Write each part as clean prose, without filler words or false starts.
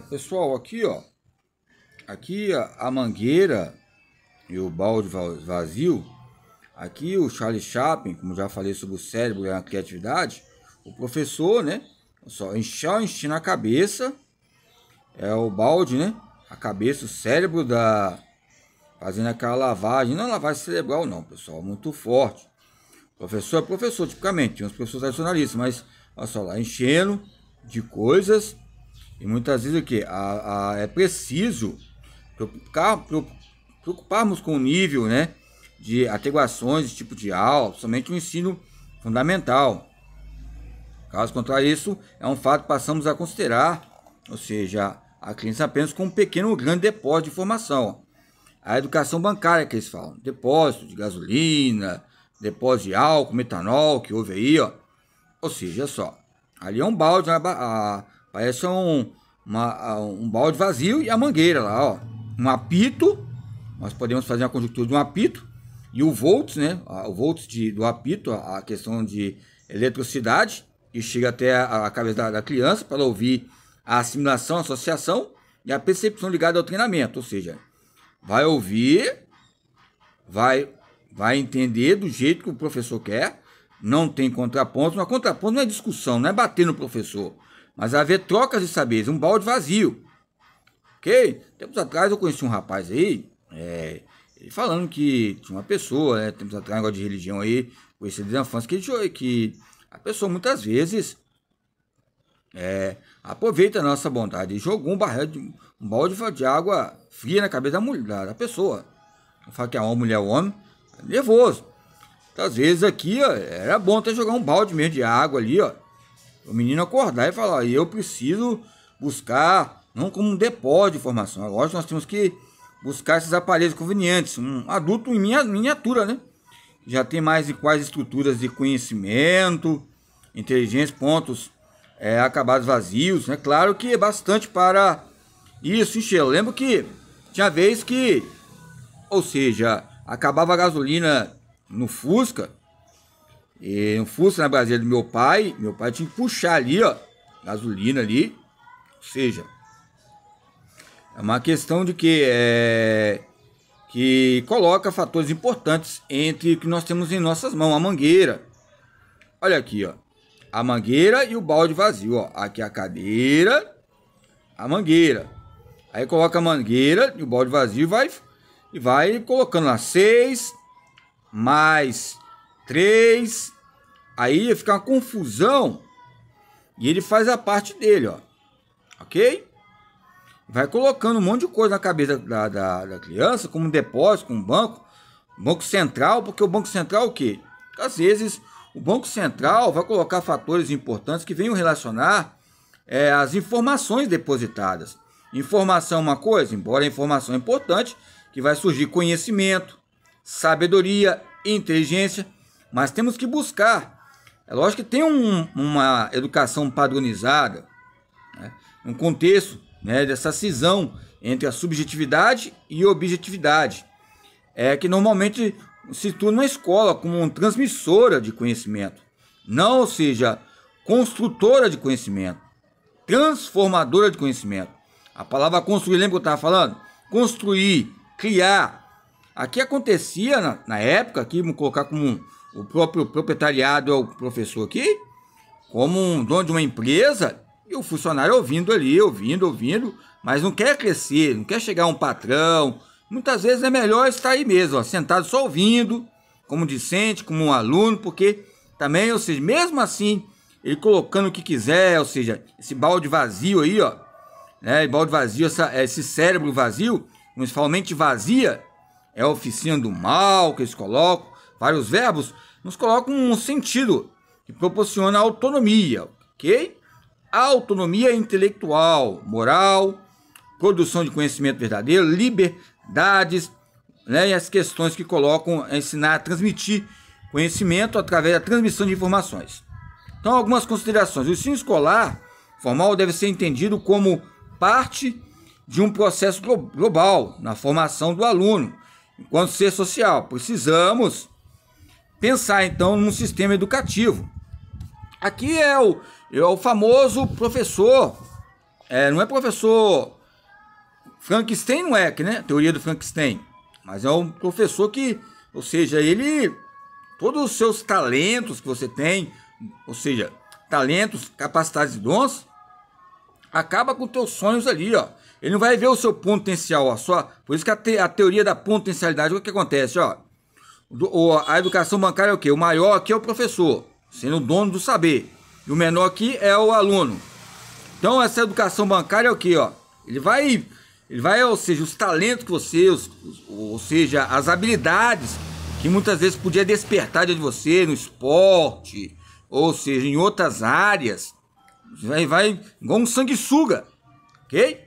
Pessoal, aqui ó, a mangueira e o balde vazio. Aqui o Charles Chaplin, como já falei sobre o cérebro e a criatividade, o professor, né, só enchendo a cabeça, o balde, né, a cabeça, o cérebro fazendo aquela lavagem, não lavagem cerebral não, pessoal, muito forte. Professor é professor, tipicamente, tinha uns professores tradicionalistas, mas olha só lá, enchendo de coisas. E muitas vezes o que? É preciso preocuparmos com o nível, né, de adequações de tipo de aula, somente o ensino fundamental. Caso contrário, isso é um fato que passamos a considerar, ou seja, a criança apenas como um pequeno ou grande depósito de informação. A educação bancária que eles falam, depósito de gasolina, depósito de álcool, metanol, que houve aí, ó. Ou seja, só, ali é um balde, parece um balde vazio e a mangueira lá, ó. Um apito, nós podemos fazer uma conjuntura de um apito, e o volts, né? O volts do apito, a questão de eletricidade, que chega até a cabeça da criança para ouvir a assimilação, a associação e a percepção ligada ao treinamento. Ou seja, vai ouvir, vai entender do jeito que o professor quer, não tem contraponto. Uma contraponto não é discussão, não é bater no professor, mas haver trocas de saberes, um balde vazio. Ok? Tempos atrás eu conheci um rapaz aí, ele falando que tinha uma pessoa, né, tempos atrás, negócio de religião aí, conhecido da infância, que a pessoa muitas vezes aproveita a nossa bondade e jogou um balde de água fria na cabeça da pessoa. Eu falo que é uma mulher ou homem, nervoso. Então, às vezes aqui, ó, era bom até jogar um balde mesmo de água ali, ó. O menino acordar e falar, eu preciso buscar, não como um depósito de informação. Lógico, nós temos que buscar esses aparelhos convenientes. Um adulto em miniatura, né? Já tem mais de quais estruturas de conhecimento, inteligência, pontos acabados vazios, né? Claro que é bastante para isso encher. Eu lembro que tinha vez que, ou seja, acabava a gasolina no Fusca, e no Fusca na Brasília do meu pai tinha que puxar ali, ó, gasolina ali, ou seja, é uma questão de que coloca fatores importantes entre o que nós temos em nossas mãos, a mangueira. Olha aqui, ó, a mangueira e o balde vazio, ó, aqui a cadeira, a mangueira. Aí coloca a mangueira e o balde vazio e vai colocando lá 6 mais 3, aí fica uma confusão e ele faz a parte dele, ó, ok? Vai colocando um monte de coisa na cabeça da criança, como um depósito, como um banco central, porque o banco central o quê? Às vezes o banco central vai colocar fatores importantes que venham relacionar as informações depositadas. Informação é uma coisa, embora a informação é importante, que vai surgir conhecimento, sabedoria, inteligência, mas temos que buscar. É lógico que tem uma educação padronizada, né, um contexto, né, dessa cisão entre a subjetividade e a objetividade, que normalmente se situa na escola como uma transmissora de conhecimento, não, ou seja, construtora de conhecimento, transformadora de conhecimento. A palavra construir, lembra que eu estava falando? Construir, criar. Aqui acontecia na época, aqui vamos colocar como o próprio proprietariado é o professor aqui, como um dono de uma empresa, e o funcionário ouvindo ali, ouvindo, mas não quer crescer, não quer chegar a um patrão. Muitas vezes é melhor estar aí mesmo, ó, sentado só ouvindo, como discente, como um aluno, porque também, ou seja, mesmo assim, ele colocando o que quiser, ou seja, esse balde vazio aí, ó, né, balde vazio, esse cérebro vazio, principalmente vazia, é a oficina do mal que eles colocam, vários verbos, nos colocam um sentido que proporciona autonomia, ok? Autonomia intelectual, moral, produção de conhecimento verdadeiro, liberdades, né, e as questões que colocam a ensinar a transmitir conhecimento através da transmissão de informações. Então, algumas considerações. O ensino escolar formal deve ser entendido como parte de um processo global na formação do aluno, enquanto ser social. Precisamos pensar, então, num sistema educativo. Aqui é o famoso professor não é professor Frankenstein, não é, né? Teoria do Frankenstein. Mas é um professor que, ou seja, ele... Todos os seus talentos que você tem, ou seja, talentos, capacidades e dons, acaba com os teus sonhos ali, ó. Ele não vai ver o seu potencial, ó. Por isso que a teoria da potencialidade, o que acontece, ó? A educação bancária é o quê? O maior aqui é o professor, sendo o dono do saber. E o menor aqui é o aluno. Então, essa educação bancária é o quê, ó? Ele vai, ou seja, os talentos que você, ou seja, as habilidades que muitas vezes podia despertar de você no esporte, ou seja, em outras áreas, vai igual um sanguessuga, ok?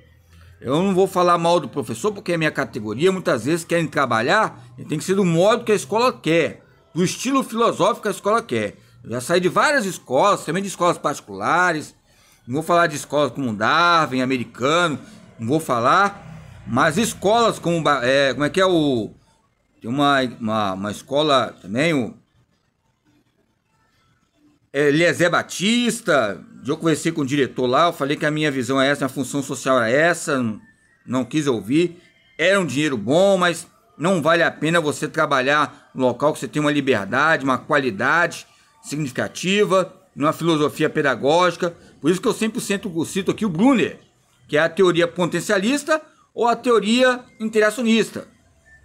Eu não vou falar mal do professor porque é minha categoria, muitas vezes querem trabalhar, e tem que ser do modo que a escola quer, do estilo filosófico que a escola quer. Eu já saí de várias escolas, também de escolas particulares, não vou falar de escolas como Darwin, americano, não vou falar, mas escolas como, como é que é o... Tem uma escola também, o Eliezer Batista. Eu conversei com o diretor lá, eu falei que a minha visão é essa, a função social era essa, não quis ouvir. Era um dinheiro bom, mas não vale a pena você trabalhar no local que você tem uma liberdade, uma qualidade significativa, numa filosofia pedagógica. Por isso que eu 100% cito aqui o Brunner, que é a teoria potencialista ou a teoria interacionista.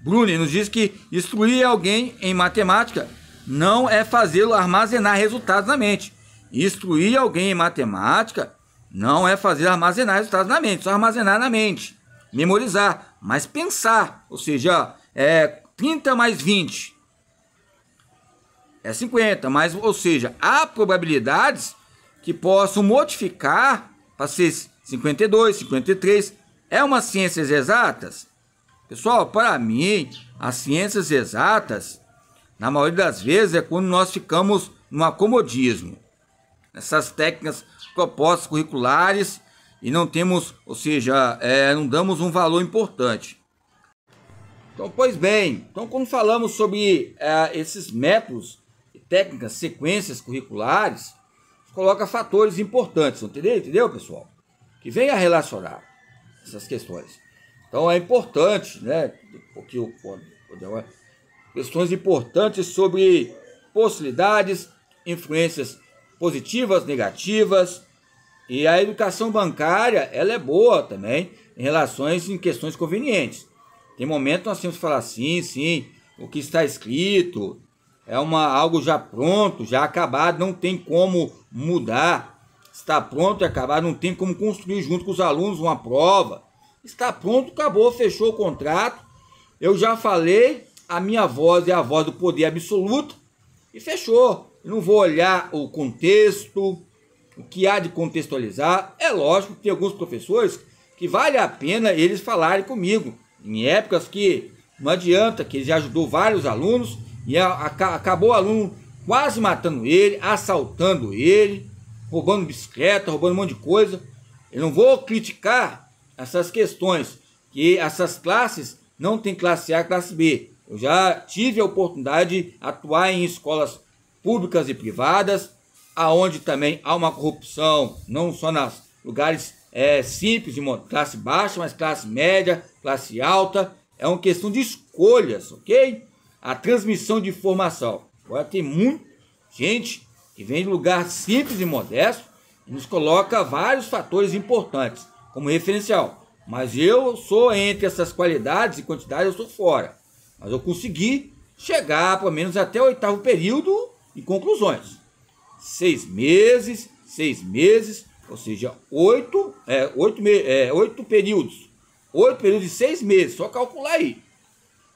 Brunner nos diz que instruir alguém em matemática não é fazê-lo armazenar resultados na mente. Instruir alguém em matemática não é fazer armazenar resultados na mente, só armazenar na mente, memorizar, mas pensar, ou seja, 30 mais 20 é 50, mas, ou seja, há probabilidades que possam modificar para ser 52, 53, é umas ciências exatas. Pessoal, para mim, as ciências exatas, na maioria das vezes, é quando nós ficamos no acomodismo. Essas técnicas propostas curriculares e não temos, ou seja, não damos um valor importante. Então, pois bem, quando falamos sobre esses métodos, técnicas, sequências curriculares, coloca fatores importantes, entendeu, pessoal? Que vem a relacionar essas questões. Então é importante, né? Questões importantes sobre possibilidades, influências positivas, negativas. E a educação bancária, ela é boa também em questões convenientes. Tem momentos que nós temos que falar sim, o que está escrito é algo já pronto, já acabado, não tem como mudar. Está pronto e acabado, não tem como construir junto com os alunos uma prova. Está pronto, acabou, fechou o contrato. Eu já falei, a minha voz é a voz do poder absoluto e fechou. Eu não vou olhar o contexto, o que há de contextualizar. É lógico que tem alguns professores que vale a pena eles falarem comigo. Em épocas que não adianta, que ele já ajudou vários alunos e acabou o aluno quase matando ele, assaltando ele, roubando bicicleta, roubando um monte de coisa. Eu não vou criticar essas questões, que essas classes não tem classe A, classe B. Eu já tive a oportunidade de atuar em escolas públicas e privadas, aonde também há uma corrupção, não só nos lugares simples, de classe baixa, mas classe média, classe alta. É uma questão de escolhas, ok? A transmissão de informação. Agora tem muita gente que vem de lugar simples e modesto e nos coloca vários fatores importantes como referencial. Mas eu sou entre essas qualidades e quantidades, eu sou fora. Mas eu consegui chegar pelo menos até o 8º período e conclusões. 6 meses, ou seja, 8 períodos. 8 períodos de 6 meses, só calcular aí.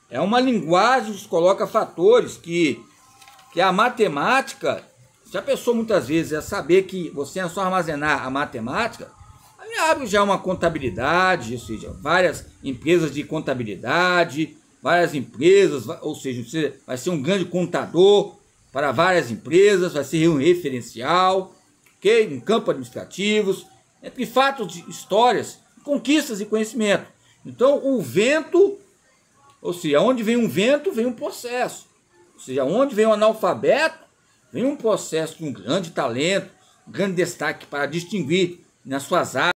É uma linguagem que coloca fatores que a matemática, se a pessoa muitas vezes saber que você é só armazenar a matemática, aí abre já uma contabilidade, ou seja, várias empresas de contabilidade, várias empresas, ou seja, você vai ser um grande contador para várias empresas, vai ser um referencial, ok? Em campos administrativos, entre fatos, histórias, conquistas e conhecimento. Então, o vento, ou seja, onde vem um vento, vem um processo. Ou seja, onde vem um analfabeto, vem um processo de um grande talento, um grande destaque para distinguir nas suas áreas.